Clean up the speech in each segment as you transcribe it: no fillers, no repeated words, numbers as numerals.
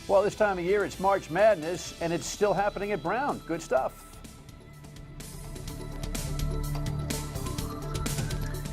Well, this time of year, it's March Madness, and it's still happening at Brown. Good stuff.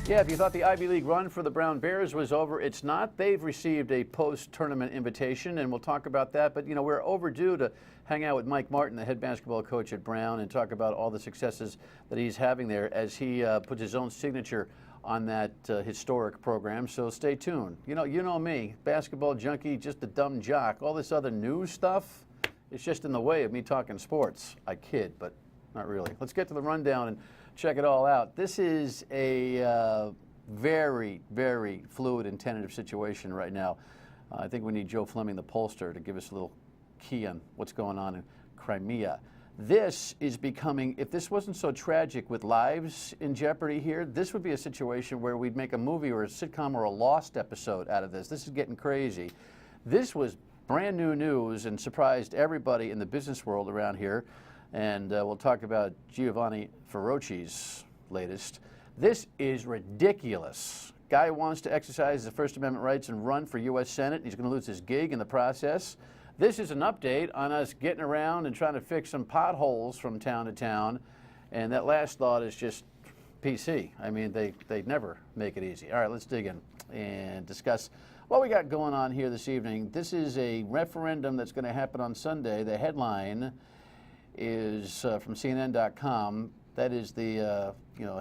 Yeah, if you thought the Ivy League run for the Brown Bears was over, it's not. They've received a post-tournament invitation, and we'll talk about that. But, you know, we're overdue to hang out with Mike Martin, the head basketball coach at Brown, and talk about all the successes that he's having there as he puts his own signature on that historic program. So stay tuned. You know me, basketball junkie, just a dumb jock. All this other news stuff, it's just in the way of me talking sports. I kid, but not really. Let's get to the rundown and check it all out. This is a very, very fluid and tentative situation right now. I think we need Joe Fleming, the pollster, to give us a little key on what's going on in Crimea. This is becoming, if this wasn't so tragic with lives in jeopardy here, this would be a situation where we'd make a movie or a sitcom or a Lost episode out of this. This is getting crazy. This was brand new news and surprised everybody in the business world around here. And we'll talk about Giovanni Ferroci's latest. This is ridiculous. Guy wants to exercise his First Amendment rights and run for U.S. Senate. He's going to lose his gig in the process. This is an update on us getting around and trying to fix some potholes from town to town. And that last thought is just PC. I mean, they never make it easy. All right, let's dig in and discuss what we got going on here this evening. This is a referendum that's going to happen on Sunday. The headline is from CNN.com. That is the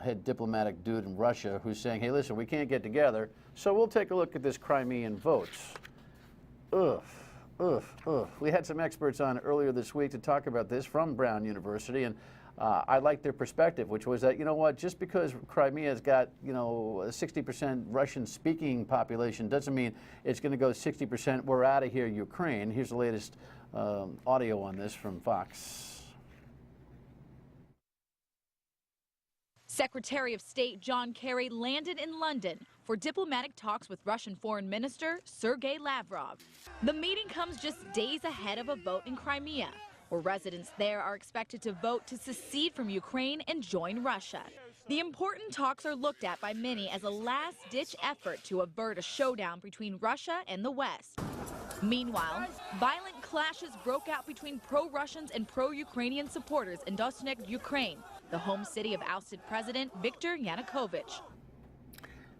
head diplomatic dude in Russia who's saying, hey, listen, we can't get together, so we'll take a look at this Crimean vote. Ugh. We had some experts on earlier this week to talk about this from Brown University, and I liked their perspective, which was that, you know what, just because Crimea's got, a 60% Russian-speaking population doesn't mean it's going to go 60%, we're out of here, Ukraine. Here's the latest audio on this from Fox. Secretary of State John Kerry landed in London for diplomatic talks with Russian Foreign Minister Sergei Lavrov. The meeting comes just days ahead of a vote in Crimea, where residents there are expected to vote to secede from Ukraine and join Russia. The important talks are looked at by many as a last-ditch effort to avert a showdown between Russia and the West. Meanwhile, violent clashes broke out between pro-Russians and pro-Ukrainian supporters in Donetsk, Ukraine, the home city of ousted President Viktor Yanukovych.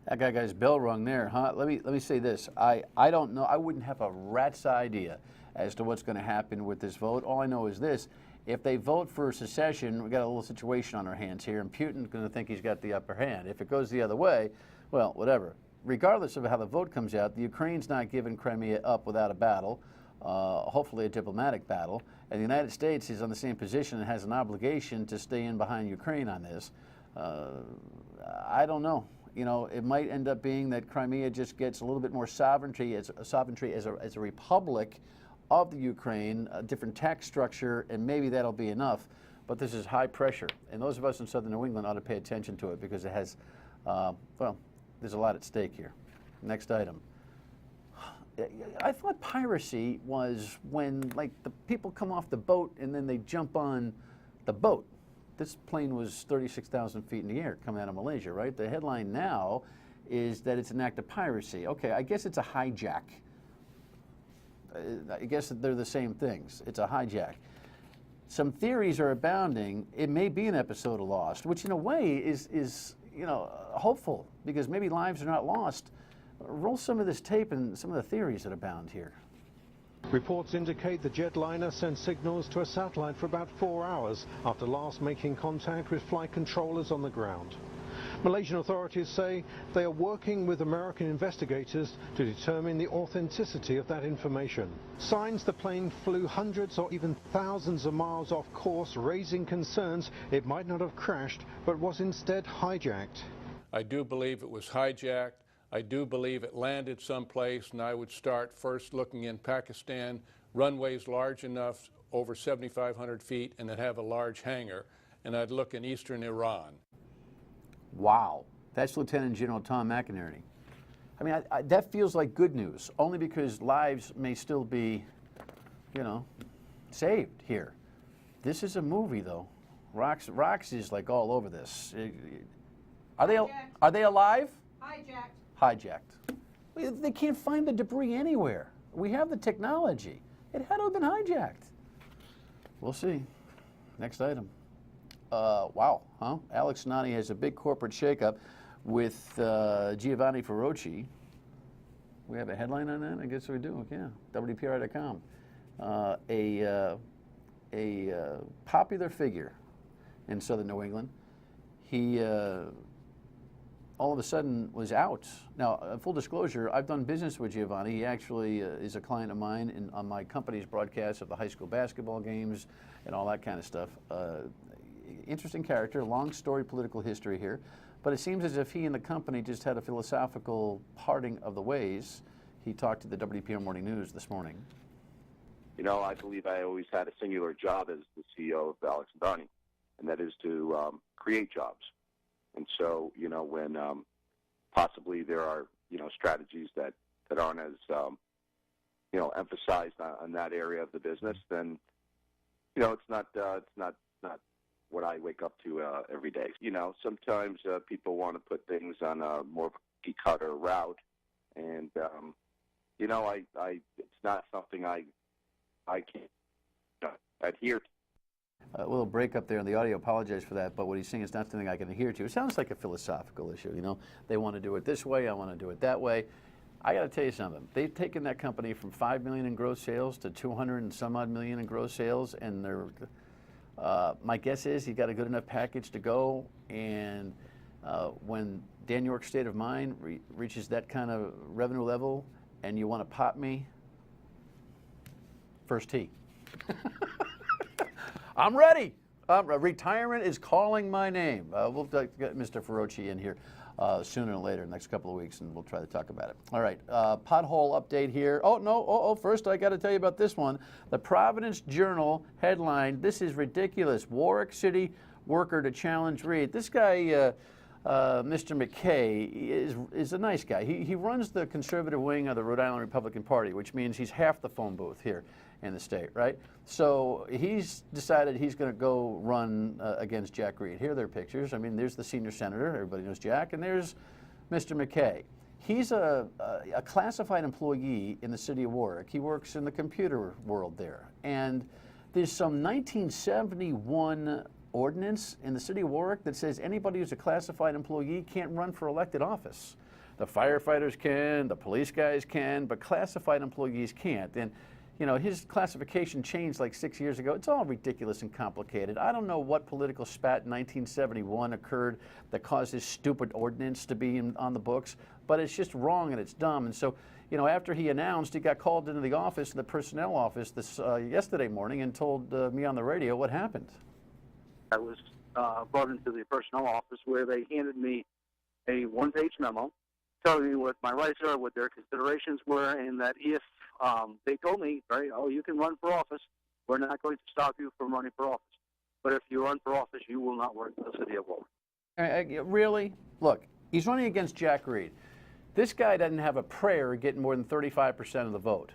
That guy got his bell rung there, huh? Let me say this. I don't know. I wouldn't have a rat's idea as to what's going to happen with this vote. All I know is this. If they vote for secession, we got a little situation on our hands here, and Putin's going to think he's got the upper hand. If it goes the other way, well, whatever. Regardless of how the vote comes out, the Ukraine's not giving Crimea up without a battle, hopefully a diplomatic battle, and the United States is on the same position and has an obligation to stay in behind Ukraine on this. I don't know. It might end up being that Crimea just gets a little bit more sovereignty as a republic of the Ukraine, a different tax structure, and maybe that'll be enough. But this is high pressure, and those of us in southern New England ought to pay attention to it because it has, there's a lot at stake here. Next item. I thought piracy was when, the people come off the boat and then they jump on the boat. This plane was 36,000 feet in the air coming out of Malaysia, right? The headline now is that it's an act of piracy. Okay, I guess it's a hijack. I guess they're the same things. It's a hijack. Some theories are abounding. It may be an episode of Lost, which in a way is hopeful because maybe lives are not lost. Roll some of this tape and some of the theories that abound here. Reports indicate the jetliner sent signals to a satellite for about 4 hours after last making contact with flight controllers on the ground. Malaysian authorities say they are working with American investigators to determine the authenticity of that information. Signs the plane flew hundreds or even thousands of miles off course, raising concerns it might not have crashed, but was instead hijacked. I do believe it was hijacked. I do believe it landed someplace, and I would start first looking in Pakistan, runways large enough, over 7,500 feet, and that have a large hangar, and I'd look in eastern Iran. Wow. That's Lieutenant General Tom McInerney. I mean, that feels like good news, only because lives may still be, saved here. This is a movie, though. Rox is like all over this. Are they alive? Hijacked. Hijacked. They can't find the debris anywhere. We have the technology. It had to have been hijacked. We'll see. Next item. Wow, huh? Alex Nani has a big corporate shakeup with Giovanni Ferrocci. We have a headline on that? I guess we do, yeah. WPRI.com. A popular figure in southern New England. He all of a sudden was out. Now, full disclosure, I've done business with Giovanni. He actually is a client of mine on my company's broadcast of the high school basketball games and all that kind of stuff. Interesting character, long story political history here, but it seems as if he and the company just had a philosophical parting of the ways. He talked to the WPR Morning News this morning. You know, I believe I always had a singular job as the CEO of Alex and Donnie, and that is to create jobs. And so, you know, when possibly there are, you know, strategies that aren't as, you know, emphasized on that area of the business, then, you know, it's not what I wake up to every day. You know, sometimes people want to put things on a more cookie-cutter route, and, you know, it's not something I can't adhere to. A little break up there in the audio, apologize for that, but what he's saying is not something I can adhere to. It sounds like a philosophical issue, you know. They want to do it this way, I want to do it that way. I got to tell you something. They've taken that company from $5 million in gross sales to 200 and some odd million in gross sales, and they're, my guess is he got a good enough package to go, and when Dan Yorke's state of mind reaches that kind of revenue level, and you want to pop me, first tee. I'm ready. Retirement is calling my name. We'll get Mr. Ferrocci in here sooner or later, next couple of weeks, and we'll try to talk about it. All right, pothole update here. Oh, no, first I got to tell you about this one. The Providence Journal headline, this is ridiculous. Warwick City worker to challenge Reed. This guy, Mr. McKay, is a nice guy. He runs the conservative wing of the Rhode Island Republican Party, which means he's half the phone booth here in the state, right? So he's decided he's going to go run against Jack Reed. Here are their pictures. I mean, there's the senior senator. Everybody knows Jack. And there's Mr. McKay. He's a classified employee in the city of Warwick. He works in the computer world there. And there's some 1971 ordinance in the city of Warwick that says anybody who's a classified employee can't run for elected office. The firefighters can, the police guys can, but classified employees can't. And you know, his classification changed like 6 years ago. It's all ridiculous and complicated. I don't know what political spat in 1971 occurred that caused this stupid ordinance to be on the books, but it's just wrong and it's dumb. And so, you know, after he announced, he got called into the office, the personnel office, this yesterday morning, and told me on the radio what happened. I was brought into the personnel office where they handed me a one-page memo telling me what my rights are, what their considerations were, and that if they told me, right, oh, you can run for office, we're not going to stop you from running for office. But if you run for office, you will not work for the city of Warwick. Really? Look, he's running against Jack Reed. This guy doesn't have a prayer of getting more than 35% of the vote.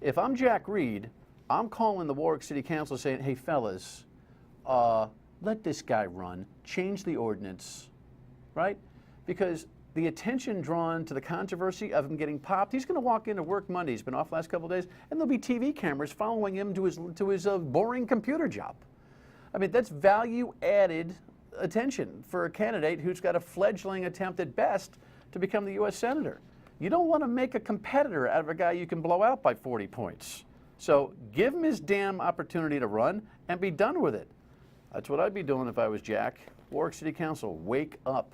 If I'm Jack Reed, I'm calling the Warwick City Council saying, hey, fellas, let this guy run, change the ordinance, right? Because the attention drawn to the controversy of him getting popped, he's going to walk into work Monday. He's been off the last couple of days, and there'll be TV cameras following him to his boring computer job. I mean, that's value-added attention for a candidate who's got a fledgling attempt at best to become the U.S. Senator. You don't want to make a competitor out of a guy you can blow out by 40 points. So give him his damn opportunity to run and be done with it. That's what I'd be doing if I was Jack. Warwick City Council, wake up.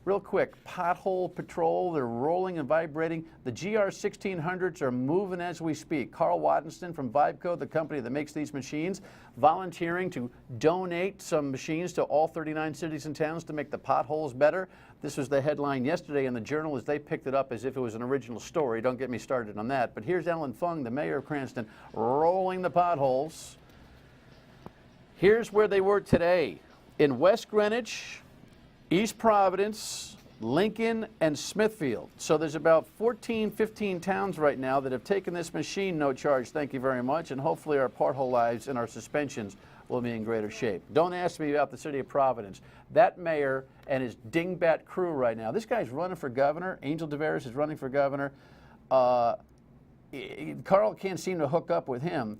Real quick, pothole patrol, they're rolling and vibrating. The GR 1600s are moving as we speak. Carl Waddenston from Vibeco, the company that makes these machines, volunteering to donate some machines to all 39 cities and towns to make the potholes better. This was the headline yesterday in the Journal as they picked it up as if it was an original story. Don't get me started on that. But here's Ellen Fung, the mayor of Cranston, rolling the potholes. Here's where they were today. In West Greenwich, East Providence, Lincoln, and Smithfield. So there's about 14, 15 towns right now that have taken this machine, no charge, thank you very much, and hopefully our pothole lives and our suspensions will be in greater shape. Don't ask me about the city of Providence. That mayor and his dingbat crew right now, this guy's running for governor, Angel DeVeris is running for governor. Carl can't seem to hook up with him.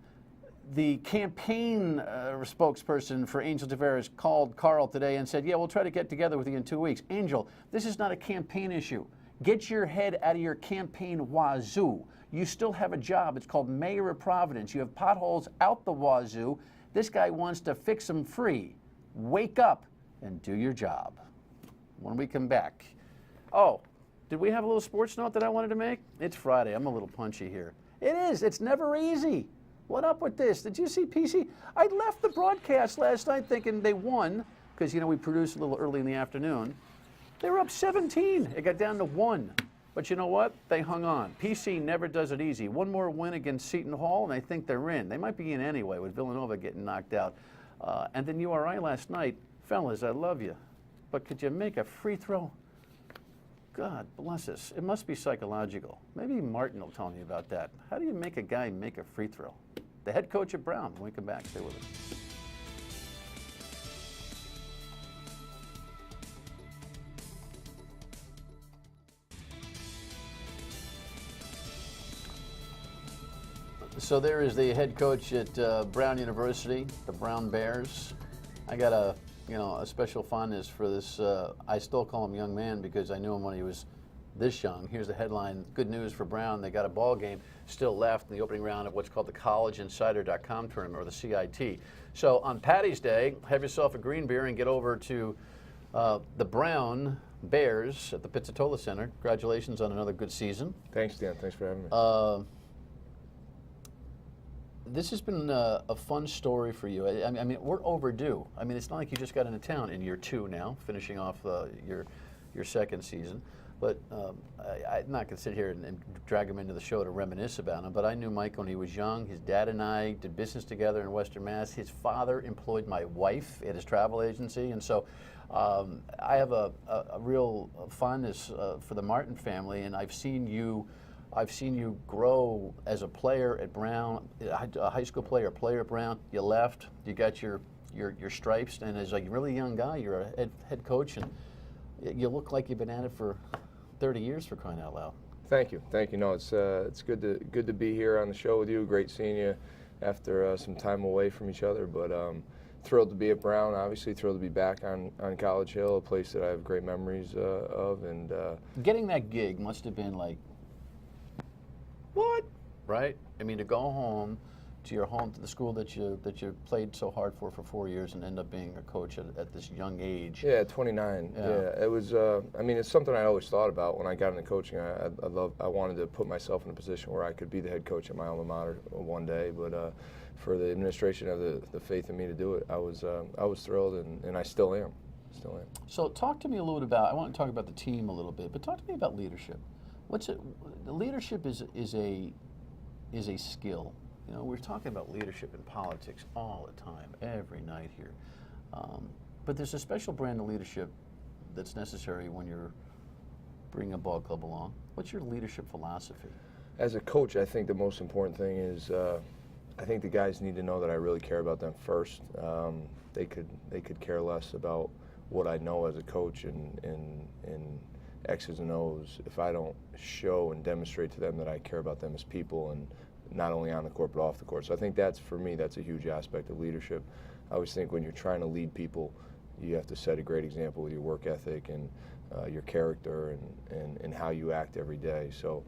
The campaign spokesperson for Angel Tavares called Carl today and said, yeah, we'll try to get together with you in 2 weeks. Angel, this is not a campaign issue. Get your head out of your campaign wazoo. You still have a job. It's called Mayor of Providence. You have potholes out the wazoo. This guy wants to fix them free. Wake up and do your job. When we come back. Oh, did we have a little sports note that I wanted to make? It's Friday. I'm a little punchy here. It is. It's never easy. What up with this? Did you see PC? I left the broadcast last night thinking they won because, you know, we produced a little early in the afternoon. They were up 17. It got down to 1. But you know what? They hung on. PC never does it easy. One more win against Seton Hall, and I think they're in. They might be in anyway with Villanova getting knocked out. And then URI last night. Fellas, I love you. But could you make a free throw? God bless us. It must be psychological. Maybe Martin will tell me about that. How do you make a guy make a free throw? The head coach at Brown. When we come back, stay with us. So there is the head coach at Brown University, the Brown Bears. I got a special fondness for this. I still call him young man because I knew him when he was this young. Here's the headline: good news for Brown. They got a ball game still left in the opening round of what's called the CollegeInsider.com tournament, or the CIT. So on Patty's Day, have yourself a green beer and get over to the Brown Bears at the Pizzatola Center. Congratulations on another good season. Thanks, Dan. Thanks for having me. This has been a fun story for you. I mean, we're overdue. I mean, it's not like you just got into town in year 2 now, finishing off your second season. But I'm not going to sit here and drag him into the show to reminisce about him. But I knew Mike when he was young. His dad and I did business together in Western Mass. His father employed my wife at his travel agency. And so I have a real fondness for the Martin family, and I've seen you grow as a player at Brown, a high school player at Brown. You left, you got your stripes, and as a really young guy, you're a head coach, and you look like you've been at it for 30 years, for crying out loud. Thank you. No, it's good to be here on the show with you. Great seeing you after some time away from each other, but thrilled to be at Brown. Obviously, thrilled to be back on College Hill, a place that I have great memories of. And getting that gig must have been like, what? Right? I mean, to go home to your home, to the school that you played so hard for 4 years, and end up being a coach at this young age. Yeah, 29. Yeah, it was. I mean, it's something I always thought about when I got into coaching. I wanted to put myself in a position where I could be the head coach at my alma mater one day. But for the administration of the faith in me to do it, I was thrilled, and I still am. So talk to me a little bit about. I want to talk about the team a little bit, but talk to me about leadership. Leadership is a skill. You know, we're talking about leadership in politics all the time, every night here. But there's a special brand of leadership that's necessary when you're bringing a ball club along. What's your leadership philosophy? As a coach, I think the most important thing is I think the guys need to know that I really care about them first. They could care less about what I know as a coach and X's and O's if I don't show and demonstrate to them that I care about them as people, and not only on the court but off the court. So I think that's, for me, that's a huge aspect of leadership. I always think when you're trying to lead people, you have to set a great example with your work ethic and your character and how you act every day. So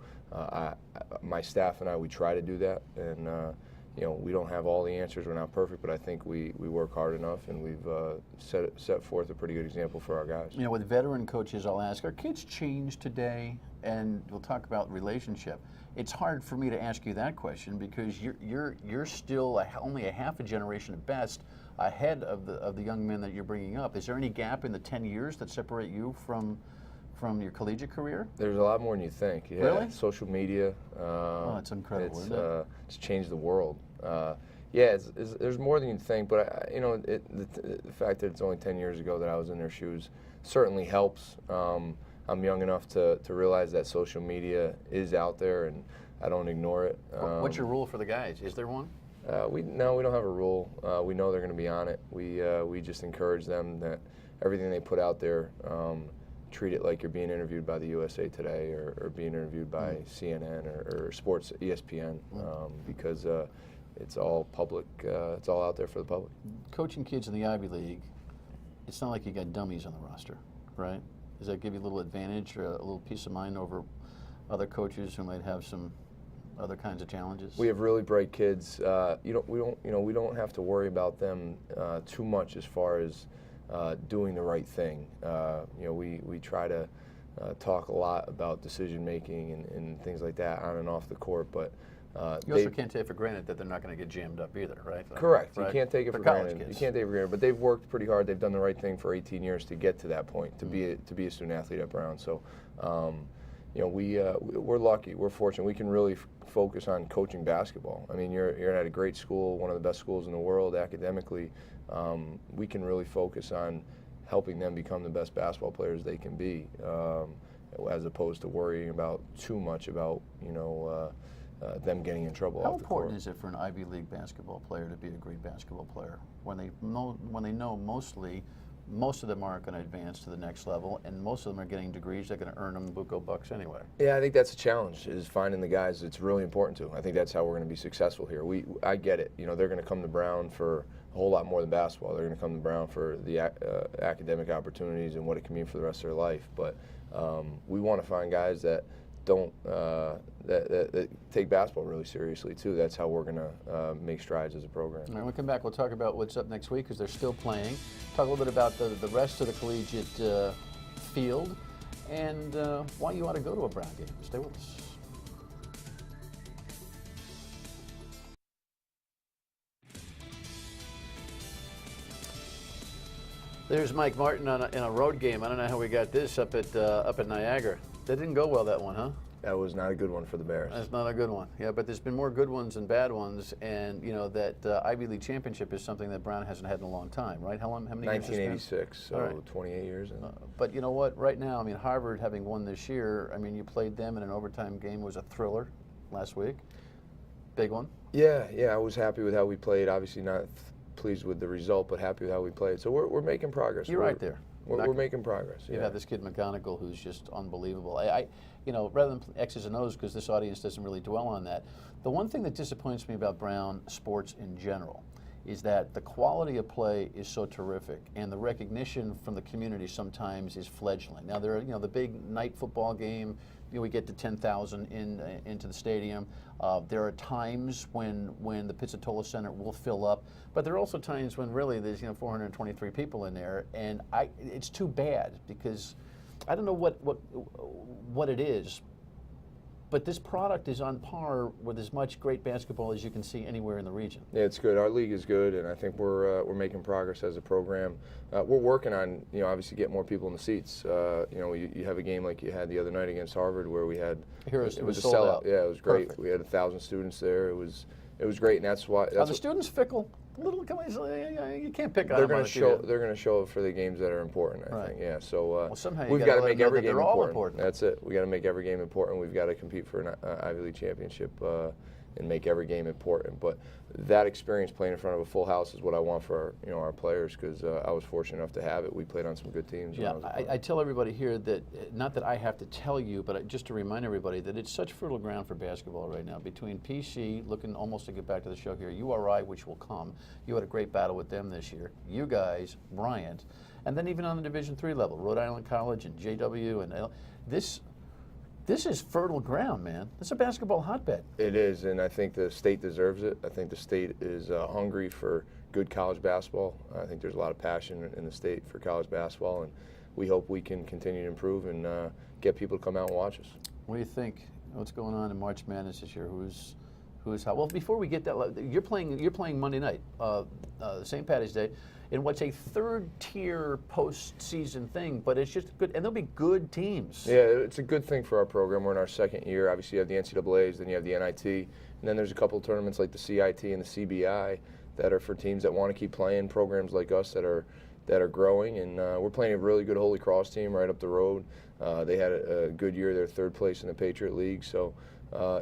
my staff and I, we try to do that, and you know, we don't have all the answers. We're not perfect, but I think we work hard enough, and we've set forth a pretty good example for our guys. You know, with veteran coaches, I'll ask, are kids changed today? And we'll talk about relationship. It's hard for me to ask you that question because you're still only a half a generation at best ahead of the young men that you're bringing up. Is there any gap in the 10 years that separate you from your collegiate career? There's a lot more than you think. Yeah. Really? Social media. Oh, it's incredible, isn't it? It's changed the world. Yeah, there's more than you think, but you know, the fact that it's only 10 years ago that I was in their shoes certainly helps. I'm young enough to realize that social media is out there, and I don't ignore it. What's your rule for the guys? Is there one? We don't have a rule. We know they're going to be on it. We just encourage them that everything they put out there treat it like you're being interviewed by the USA Today or being interviewed by CNN or Sports ESPN, because it's all public. It's all out there for the public. Coaching kids in the Ivy League, it's not like you got dummies on the roster, right? Does that give you a little advantage or a little peace of mind over other coaches who might have some other kinds of challenges? We have really bright kids. We don't have to worry about them too much as far as doing the right thing. We try to talk a lot about decision making and things like that on and off the court, but you also can't take for granted that they're not going to get jammed up either, right? Correct. Right? You can't take it for granted. You can't take it for granted. But they've worked pretty hard. They've done the right thing for 18 years to get to that point, to be a student athlete at Brown. So, we're lucky. We're fortunate. We can really focus on coaching basketball. I mean, you're at a great school, one of the best schools in the world academically. We can really focus on helping them become the best basketball players they can be, as opposed to worrying about too much about them getting in trouble. How important is it for an Ivy League basketball player to be a great basketball player when they know most of them aren't going to advance to the next level, and most of them are getting degrees that are going to earn them buco bucks anyway? Yeah, I think that's a challenge, is finding the guys it's really important to. I think that's how we're going to be successful here. I get it. They're going to come to Brown for a whole lot more than basketball. They're going to come to Brown for the academic opportunities and what it can mean for the rest of their life. But we want to find guys that don't that take basketball really seriously too. That's how we're going to make strides as a program. All right, when we come back, we'll talk about what's up next week because they're still playing. Talk a little bit about the rest of the collegiate field and why you ought to go to a Brown game. Stay with us. There's Mike Martin in a road game. I don't know how we got this up at Niagara. That didn't go well, that one, huh? That was not a good one for the Bears. That's not a good one. Yeah, but there's been more good ones than bad ones, and that Ivy League championship is something that Brown hasn't had in a long time, right? How many games? 1986, so right. 28 years. But you know what? Right now, I mean, Harvard having won this year. I mean, you played them in an overtime game. Was a thriller last week. Big one. Yeah. I was happy with how we played. Obviously, not pleased with the result, but happy with how we played. So we're making progress. You're right there. We're making progress. You have this kid McGonigal who's just unbelievable. Rather than X's and O's, because this audience doesn't really dwell on that, the one thing that disappoints me about Brown sports in general is that the quality of play is so terrific, and the recognition from the community sometimes is fledgling. Now there are, the big night football game. We get to 10,000 into the stadium. There are times when the Pizzatola Center will fill up, but there are also times when really there's 423 people in there, and it's too bad because I don't know what it is, but this product is on par with as much great basketball as you can see anywhere in the region. Yeah, it's good. Our league is good, and I think we're making progress as a program. We're working on obviously get more people in the seats. You have a game like you had the other night against Harvard where we had it was a sold sellout. out. Yeah, it was great. Perfect. We had 1,000 students there. It was great, and that's why. Are the students fickle? You can't pick on them. They're going to show up for the games that are important. I think. Yeah. So we've got to make every game important. That's it. We got to make every game important. We've got to compete for an Ivy League championship and make every game important. But that experience playing in front of a full house is what I want for our players because I was fortunate enough to have it. We played on some good teams. Yeah, I tell everybody here that not that I have to tell you, but just to remind everybody that it's such fertile ground for basketball right now. Between PC, looking almost to get back to the show here, URI, which will come. You had a great battle with them this year. You guys, Bryant, and then even on the Division III level, Rhode Island College and JW and This is fertile ground, man. It's a basketball hotbed. It is, and I think the state deserves it. I think the state is hungry for good college basketball. I think there's a lot of passion in the state for college basketball, and we hope we can continue to improve and get people to come out and watch us. What do you think? What's going on in March Madness this year? Who's how? Well, before we get that, you're playing Monday night, St. Patty's Day, in what's a third-tier postseason thing, but it's just good, and there'll be good teams. Yeah, it's a good thing for our program. We're in our second year. Obviously, you have the NCAAs, then you have the NIT, and then there's a couple of tournaments like the CIT and the CBI that are for teams that want to keep playing, programs like us that are growing, and we're playing a really good Holy Cross team right up the road. They had a good year. They're third place in the Patriot League, so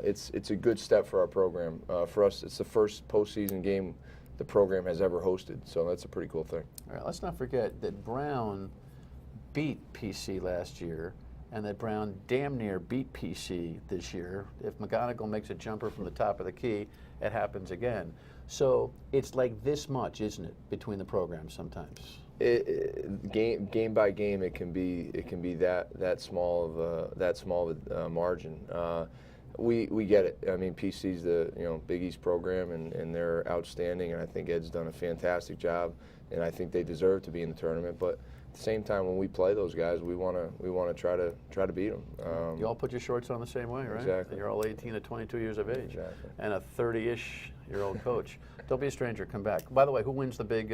it's a good step for our program. For us, it's the first postseason game the program has ever hosted, so that's a pretty cool thing. All right, let's not forget that Brown beat PC last year and that Brown damn near beat PC this year. If McGonigal makes a jumper from the top of the key, it happens again. So it's like this much, isn't it, between the programs sometimes? Game by game, it can be that small of a margin. We get it. I mean, PC's the Big East program, and they're outstanding, and I think Ed's done a fantastic job, and I think they deserve to be in the tournament. But at the same time, when we play those guys, we want to try to beat them. You all put your shorts on the same way, right? Exactly. You're all 18 to 22 years of age, Exactly. and a 30-ish-year-old coach. Don't be a stranger. Come back. By the way, who wins the big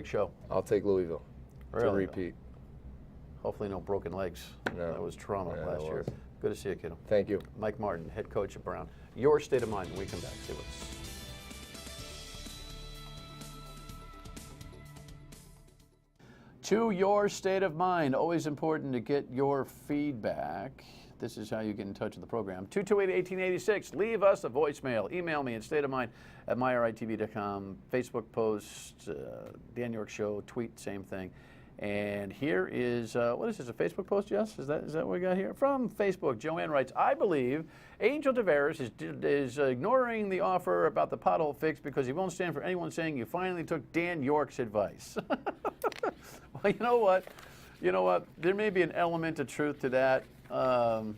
show? I'll take Louisville to Really? repeat. Hopefully, no broken legs. No. That was trauma Yeah, last it year. was. Good to see you, kiddo. Thank you. Mike Martin, head coach at Brown. Your state of mind when we come back. Stay with us. To your state of mind, always important to get your feedback. This is how you get in touch with the program. 228-1886. Leave us a voicemail. Email me at stateofmind@myritv.com. Facebook post, Dan Yorke Show, tweet, same thing. And here is, what is this, a Facebook post, Jess? Is that what we got here? From Facebook, Joanne writes, I believe Angel Tavares is ignoring the offer about the pothole fix because he won't stand for anyone saying you finally took Dan Yorke's advice. Well, you know what? There may be an element of truth to that. I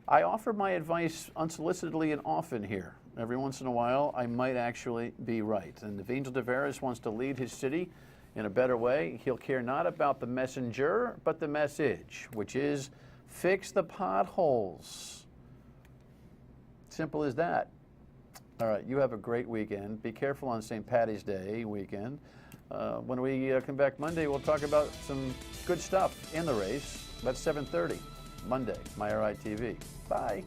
offer my advice unsolicitedly and often here. Every once in a while, I might actually be right. And if Angel Tavares wants to lead his city in a better way, he'll care not about the messenger, but the message, which is fix the potholes. Simple as that. All right, you have a great weekend. Be careful on St. Paddy's Day weekend. When we come back Monday, we'll talk about some good stuff in the race. That's 7:30, Monday, MyRI TV. Bye.